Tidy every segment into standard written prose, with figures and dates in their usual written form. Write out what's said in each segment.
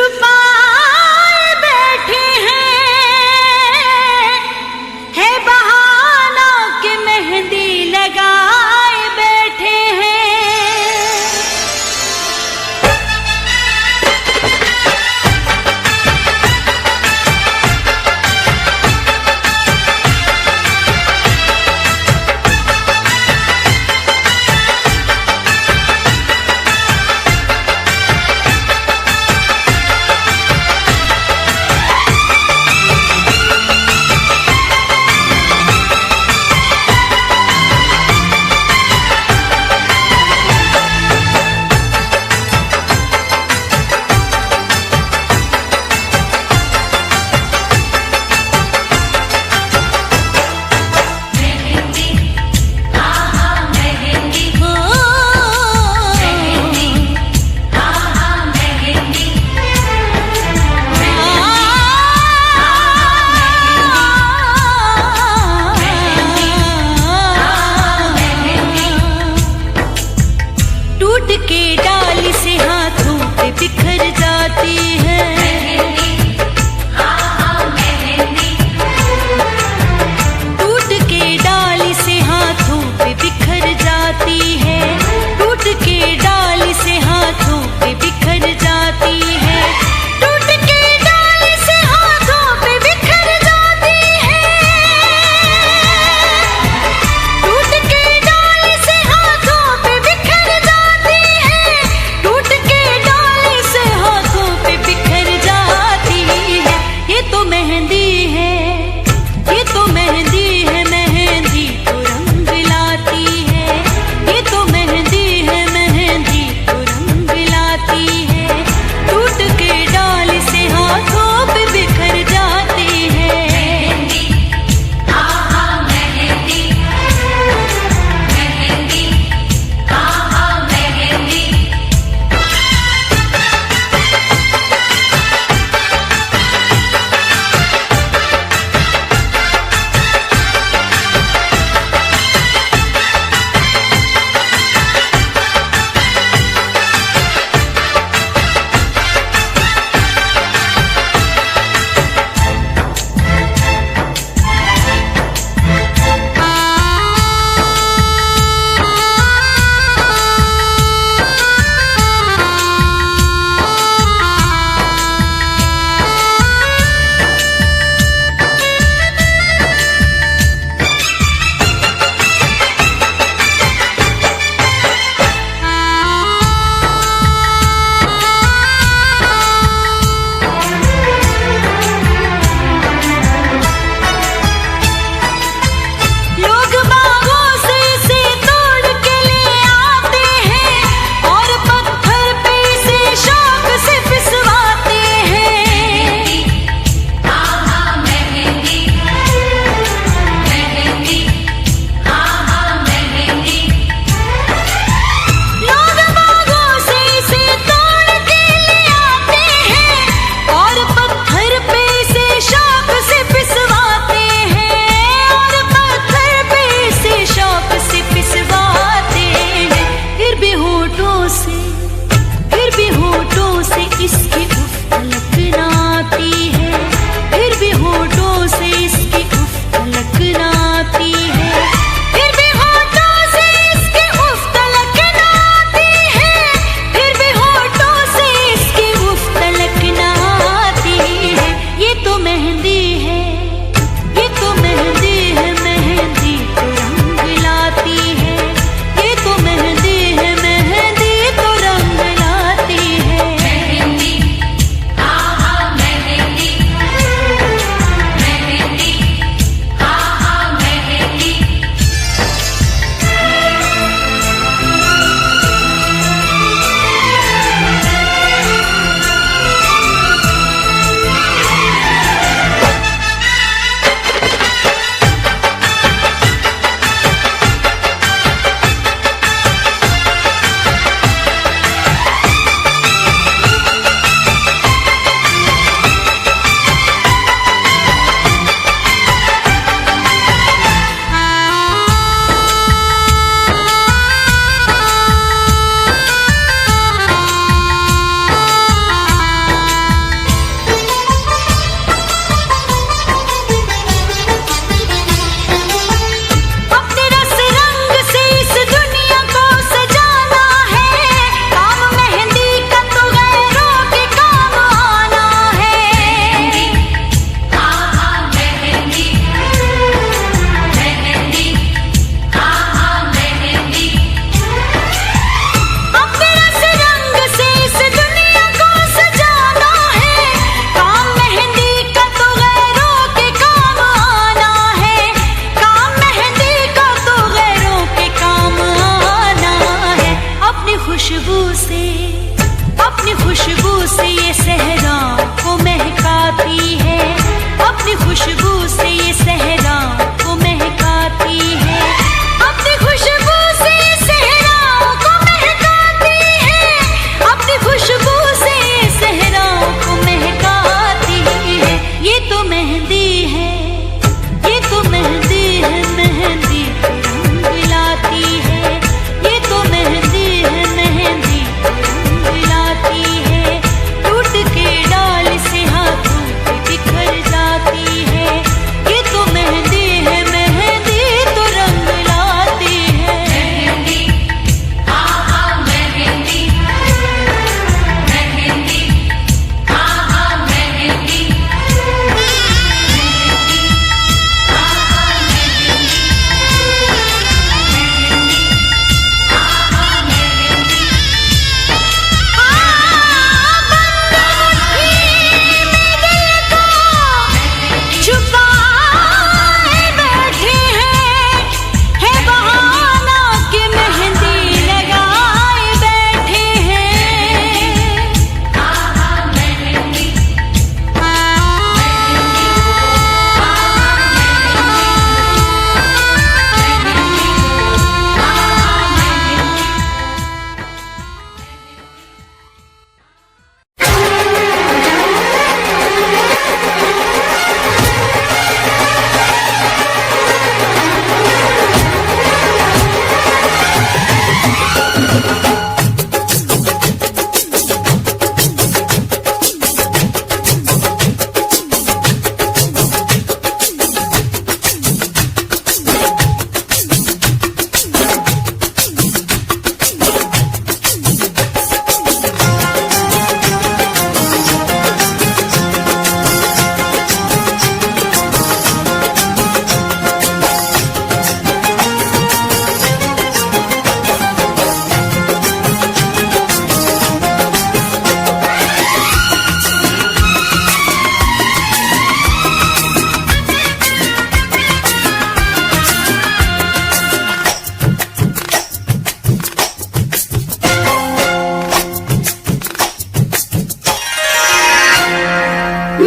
छुपाए बैठे हैं, है बहाना कि मेहंदी लगाए बैठे हैं। टूट के डाली से हाथों पे बिखर जाती है, टूट के डाली से हाथों पे बिखर जाती है, टूट के डाली से हाथों पे बिखर जाती है, टूट के डाली से हाथों पे बिखर जाती है, टूट के डाली से हाथों पे बिखर जाती है, टूट के डाली से हाथों पे बिखर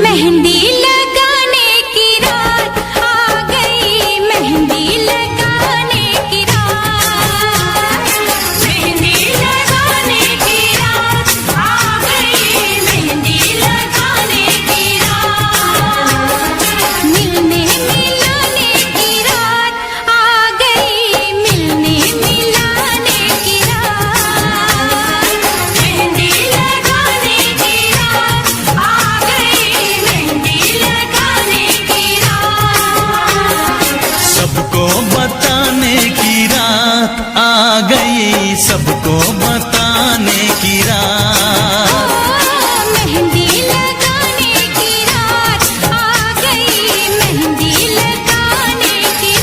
मेहंदी लगाने की रात आ गई, मेहंदी लगाने की रात, मेहंदी लगाने की रात आ गई, मेहंदी लगाने की रात, मिलने मिलाने की रात आ गई, मिलने मिलाने की रात, मेहंदी लगाने की रात आ गई, मेहंदी लगाने की रात। सबको बताने की रात आ गई, सबको बताने की रात। मेहंदी लगाने की रात आ गई, मेहंदी लगाने की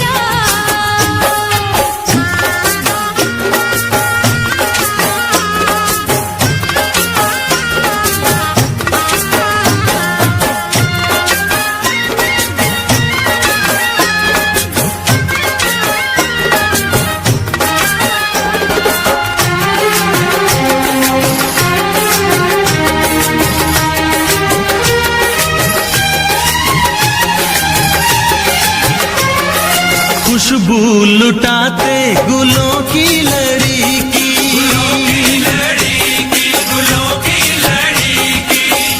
खुशबू लुटाते गुलों की लड़ी की,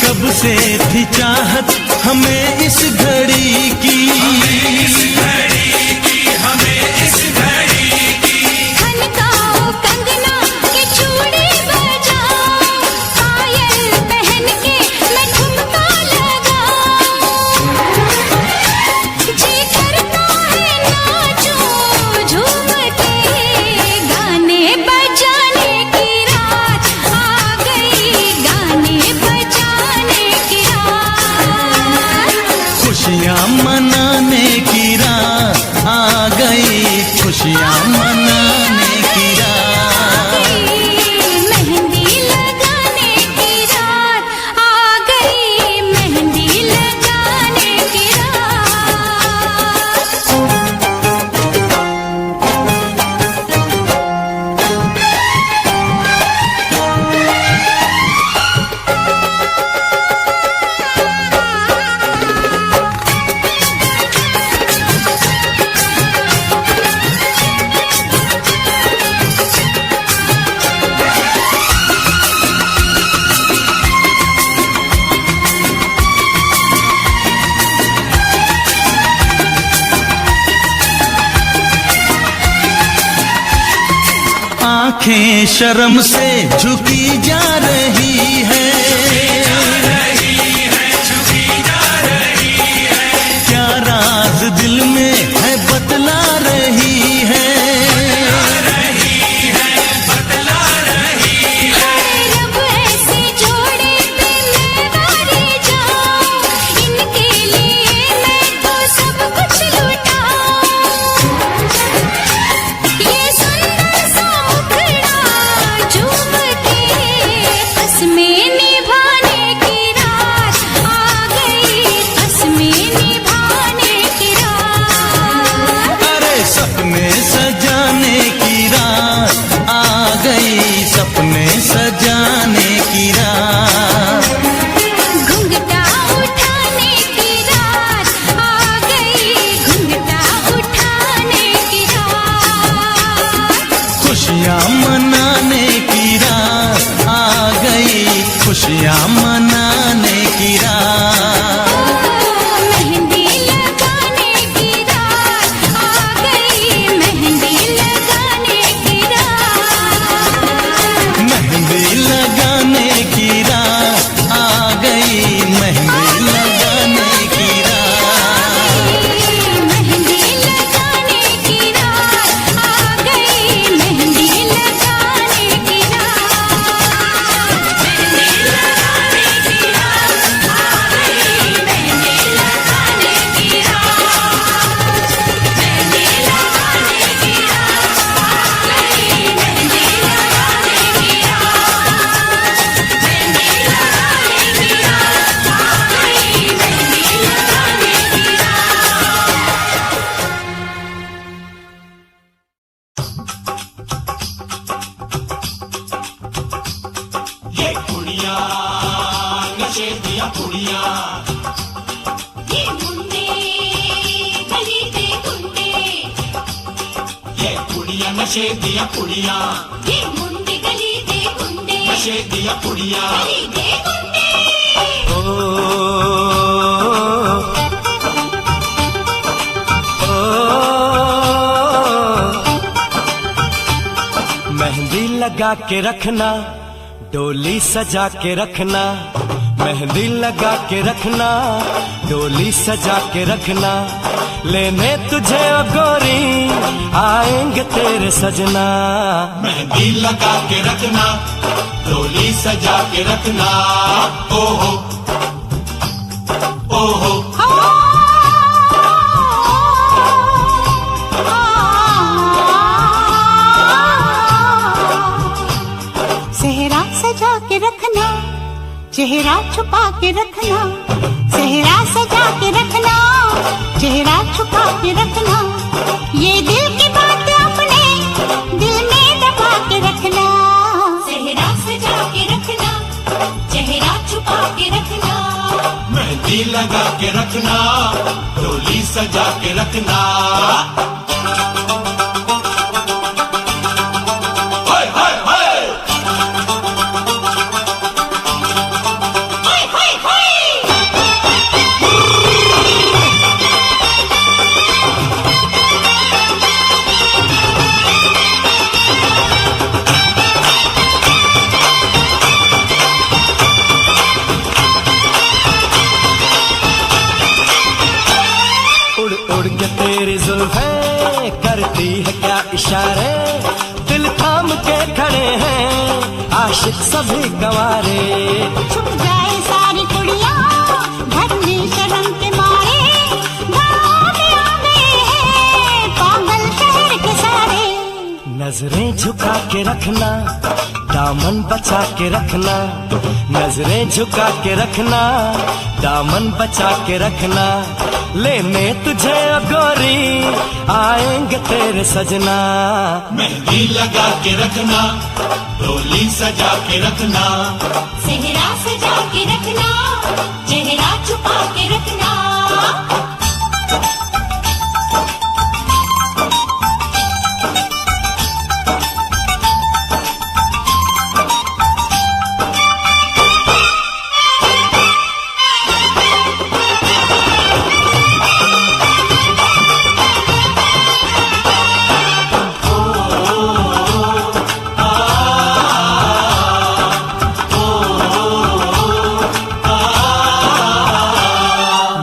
कब से थी चाहत हमें इस घड़ी की, खनकाओ कंगना के चूड़ी बजाओ, पायल पहन के मैं ठुमका लगाऊं, जी करता है नाचूं झूम के, गाने बजाने की रात आ गई, गाने बजाने की रात। खुशियाँ मनाने की रात आ गई, खुशियाँ मनाने की रात। मेहंदी लगाने की रात आ गई, मेहंदी लगाने की रात। आंखें शर्म से झुकी जा रही है, क्या राज दिल में है बतला रही है, रब ऐसे जोड़े पे मैं वारी जाऊं, इनके लिए मैं तो सब कुछ लुटाऊं, ये सुंदर सा मुखड़ा झूम के कसमें नशे दिया कुड़िया, ये मुंडे गली दे गुंडे, ये कुड़िया नशे दिया कुड़िया, ये मुंडे गली दे गुंडे, नशे दिया कुड़िया। गली दे गुंडे। मेहंदी लगा के रखना, डोली सजा के रखना, मेहंदी लगा के रखना, डोली सजा के रखना, लेने तुझे ओ गोरी आएंगे तेरे सजना। मेहंदी लगा के रखना, डोली सजा के रखना, ओहो ओहो। सेहरा सजा के रखना, चेहरा छुपा के रखना, सेहरा सजा के रखना, चेहरा छुपा के रखना, ये दिल की बात अपने दिल में दबा के रखना। सेहरा सजा के रखना, चेहरा छुपा के रखना, मेहंदी लगा के रखना, डोली सजा के रखना। हाय हाय हाय, हाय हाय हाय। उड़ उड़ के तेरी जुल्फें करती है क्या इशारे, दिल थाम के खड़े हैं आशिक सभी गंवारे। छुप जाए सारी कुड़ियाँ घर में शर्म के मारे, गाँव में आ गए हैं पागल शहर के सारे। नजरें झुका के रखना, दामन बचा के रखना, नजरें झुका के रखना, दामन बचा के रखना, लेने तुझे ओ गोरी आएंगे तेरे सजना। मेहंदी लगा के रखना, डोली सजा के रखना, सेहरा सजा के रखना, चेहरा छुपा के रखना।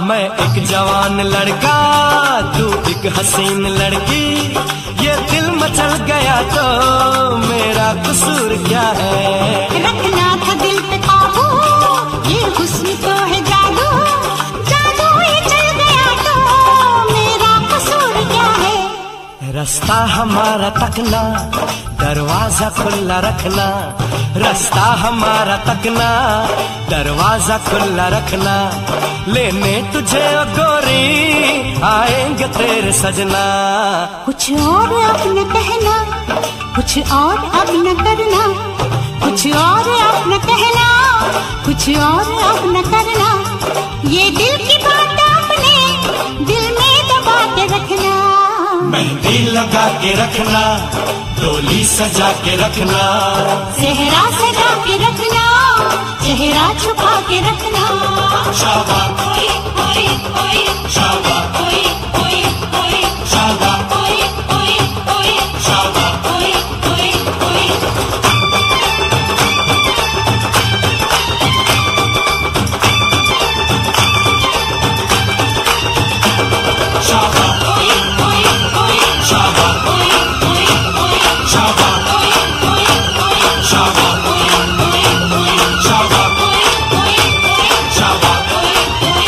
मैं एक जवान लड़का, तू एक हसीन लड़की, ये दिल मचल गया तो मेरा कसूर क्या है। रखना था दिल पे काबू, ये हुस्न तो है जादू, जादू ही चल गया तो मेरा कसूर क्या है। रास्ता हमारा तकना, दरवाजा खुला रखना, रास्ता हमारा तकना, दरवाजा खुला रखना, लेने तुझे ओ गोरी आएंगे तेरे सजना। कुछ और अब न कहना, कुछ और अब न करना, कुछ और अब न कहना, कुछ और अब न करना, ये दिल की बात अपने दिल में दबा के रखना। मेहंदी लगा के रखना, डोली सजा के रखना, सेहरा सजा के रखना, चेहरा छुपा के रखना। शाबा ओए ओए ओए, शाबा ओए ओए ओए, शाबा ओए ओए ओए, शाबा। ओए ओए ओए। शाबा ओए ओए ओए, शाबा ओए ओए ओए, शाबा ओए ओए ओए, शाबा ओए ओए ओए, शाबा ओए ओए ओए, शाबा ओए ओए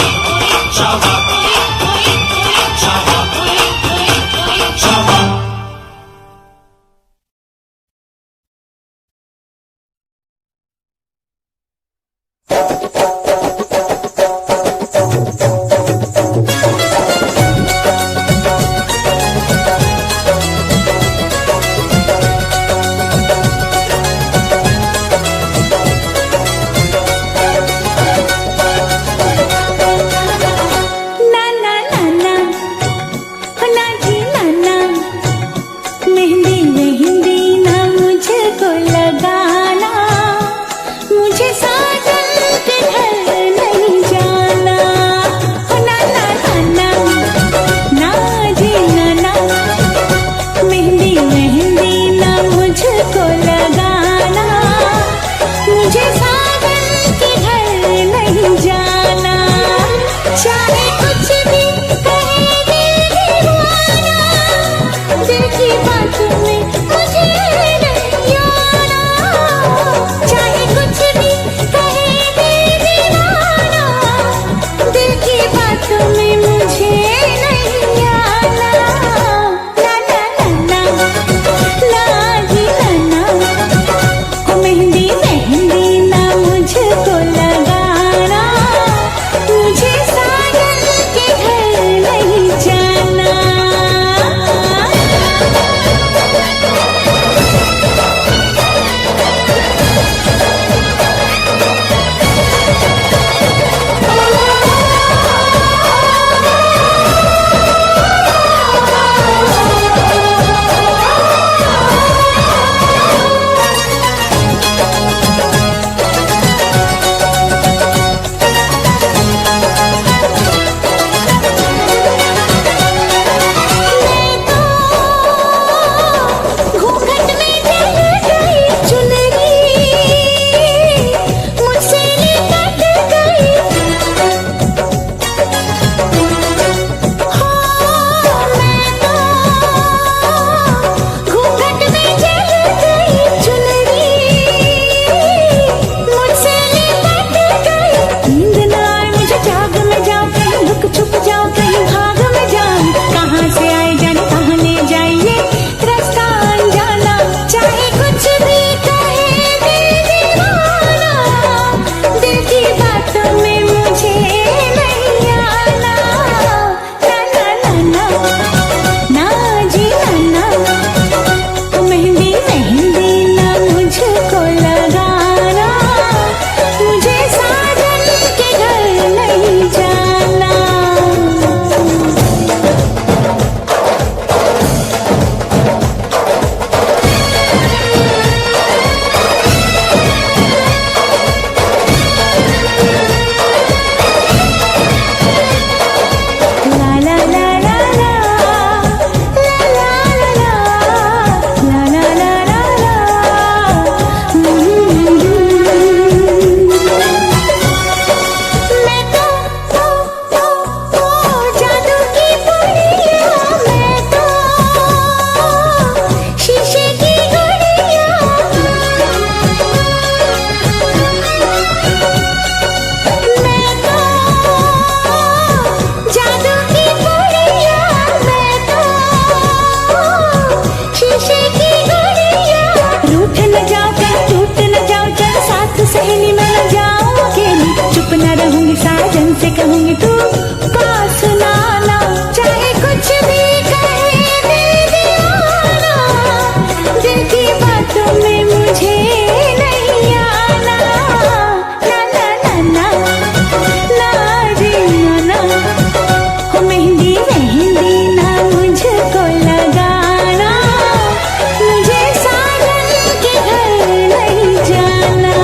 साजन से कहूंगी तू पास लाना, चाहे कुछ भी कहे दिल दीवाना, दिल की बातों में मुझे नहीं आना। ना ना ना ना ना रे ना, हो मेहंदी मेहंदी ना मुझको लगाना, मुझे साजन के घर नहीं जाना।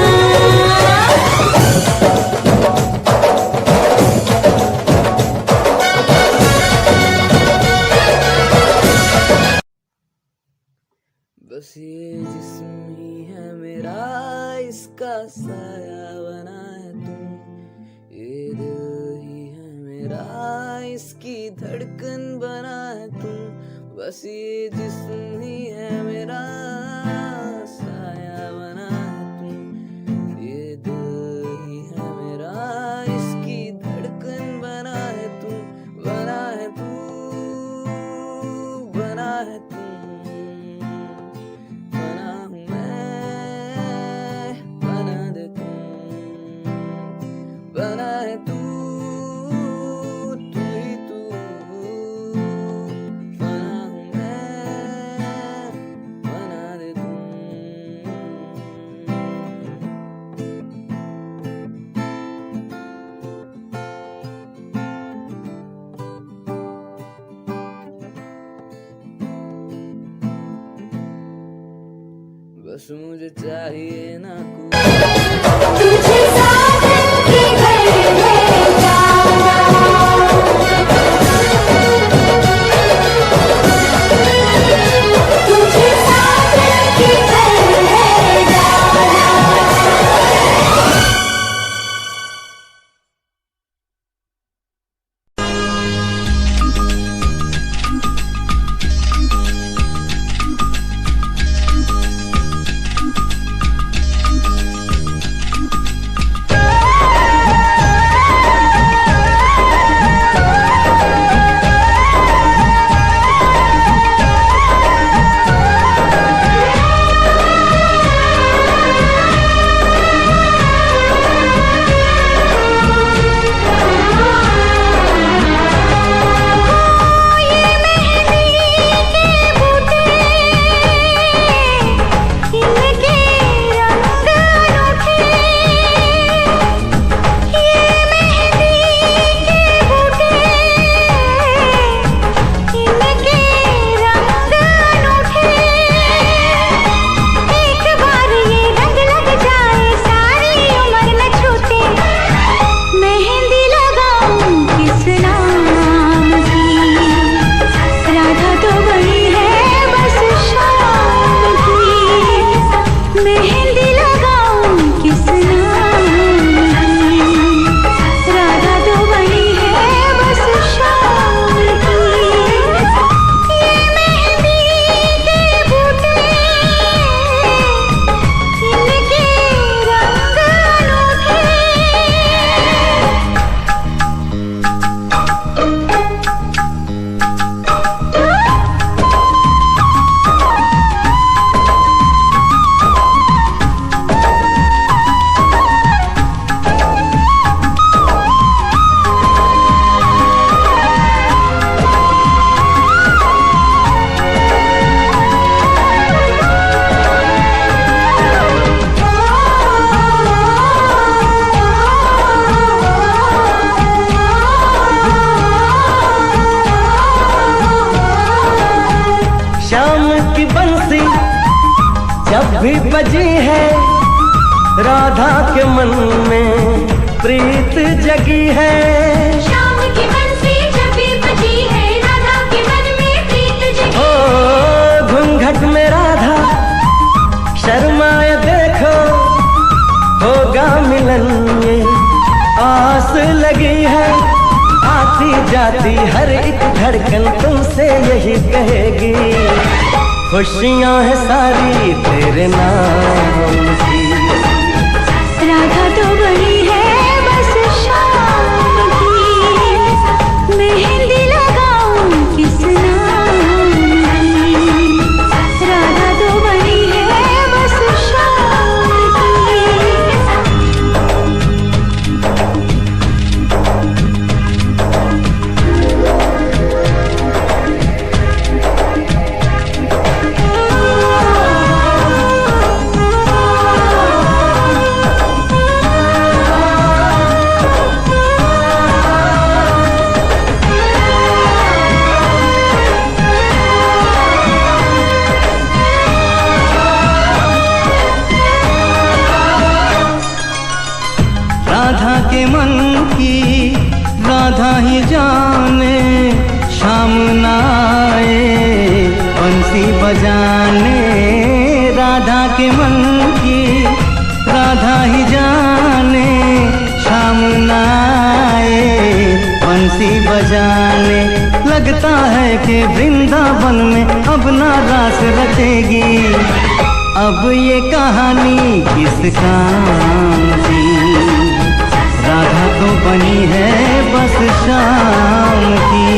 बस ये जिस्म ही है मेरा, इसका साया बना है तू, ये दिल ही है मेरा, इसकी धड़कन बना है तू। बस ये जिस्म ही है मेरा, साया बना है तू, ये दिल ही है मेरा, इसकी धड़कन बना है तू, बना है तू, बना है तू। बना है तू, तू ही तू, बना हूँ मैं, बना दे तू। बस मुझे चाहिए ना तुझे साजन के घर ले जाना, तुझे साजन के घर ले जाना। भी बजी है, राधा के मन में प्रीत जगी है। शाम की बंसी जब भी बजी है, राधा के मन में प्रीत जगी। ओ घूंघट में राधा शर्माए देखो, होगा मिलन ये आस लगी है। आती जाती हर एक धड़कन तुमसे यही कहेगी, खुशियां हैं सारी तेरे नाम की। राधा तो बड़ी है बस शाम की, मेहंदी लगाऊं किस नाम की। राधा तो बड़ी है बस शाम की। के वृंदावन में अब ना रास रचेगी। अब ये कहानी किस काम की, राधा तो बनी है बस शाम की।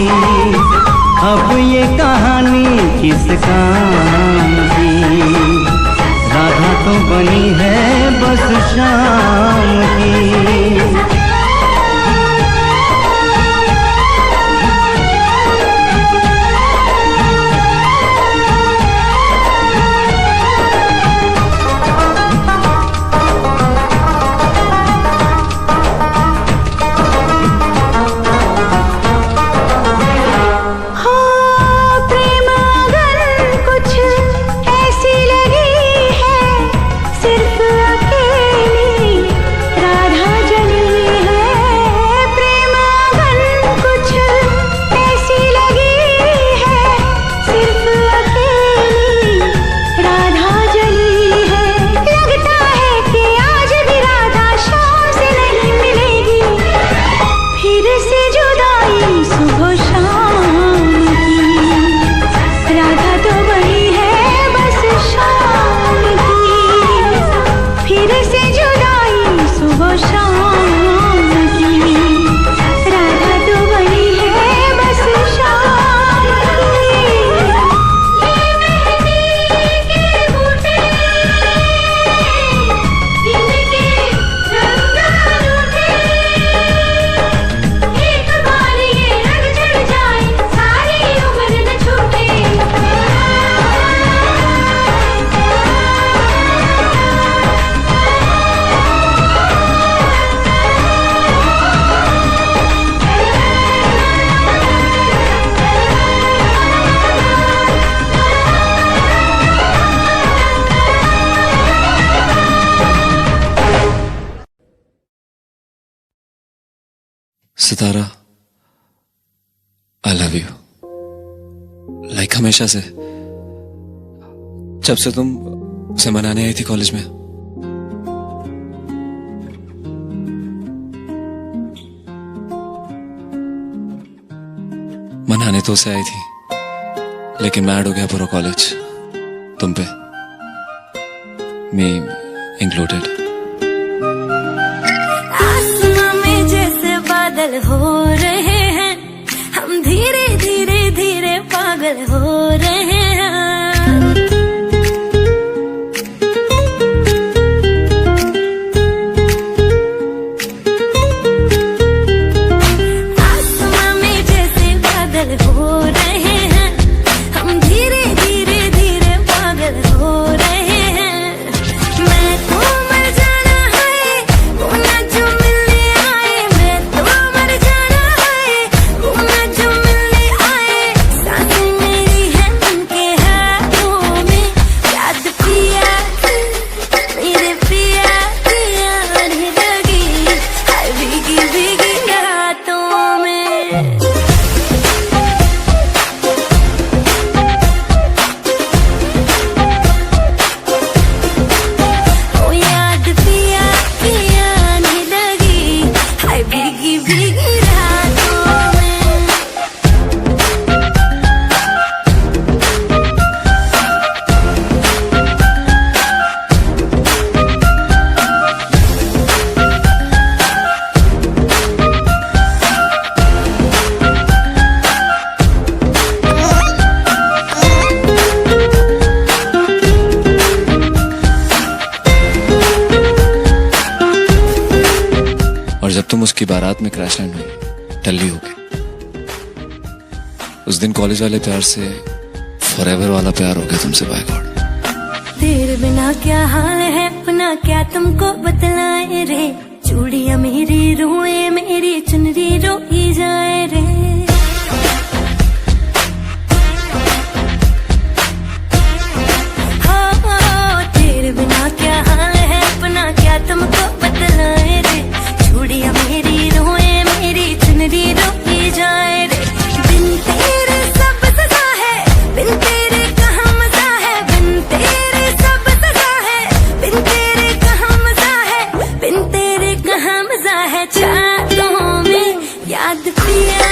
अब ये कहानी किस काम की, राधा तो बनी है बस शाम की। सितारा, आई लव यू। लाइक हमेशा से, जब से तुम उसे मनाने आई थी कॉलेज में। मनाने तो उसे आई थी, लेकिन मैड हो गया पूरा कॉलेज तुम पे, मी इंक्लूडेड। पागल हो रहे हैं हम, धीरे धीरे धीरे पागल हो रहे हैं। आसमां में जैसे बादल हो रहे हैं हम, धीरे धीरे धीरे पागल हो रहे हैं। मैं तो मर जाना है वो ना जो मिलने आए, मैं तो मर जाना है वो ना जो मिलने आए। सांसें मेरी है उनके हाथों में, याद पिया मेरे पिया की आने लगी, हाय भीगी भीगी रातों में। ओ याद पिया की आने लगी, हाय भीगी भीगी रातों में। और जब तुम उसकी बारात में क्रैश लैंड हुई टल्ली हो गई, उस दिन कॉलेज वाले प्यार से फॉरएवर वाला प्यार हो गया तुमसे, बाय गॉड। तेरे बिना क्या हाल है अपना, क्या तुमको बतलाए रे। चूड़ियां मेरी रोए, मेरी चुनरी रोई जाए रे। हो तेरे बिना क्या हाल है अपना, क्या तुमको बतलाए रे। चूड़ियां मेरी रोए, मेरी चुनरी रोई जाए रे। बिन तेरे सब सजा है, बिन तेरे कहाँ मजा है, बिन तेरे सब सजा है, बिन तेरे कहाँ मजा है, बिन तेरे कहाँ मजा है। चारों में याद पिया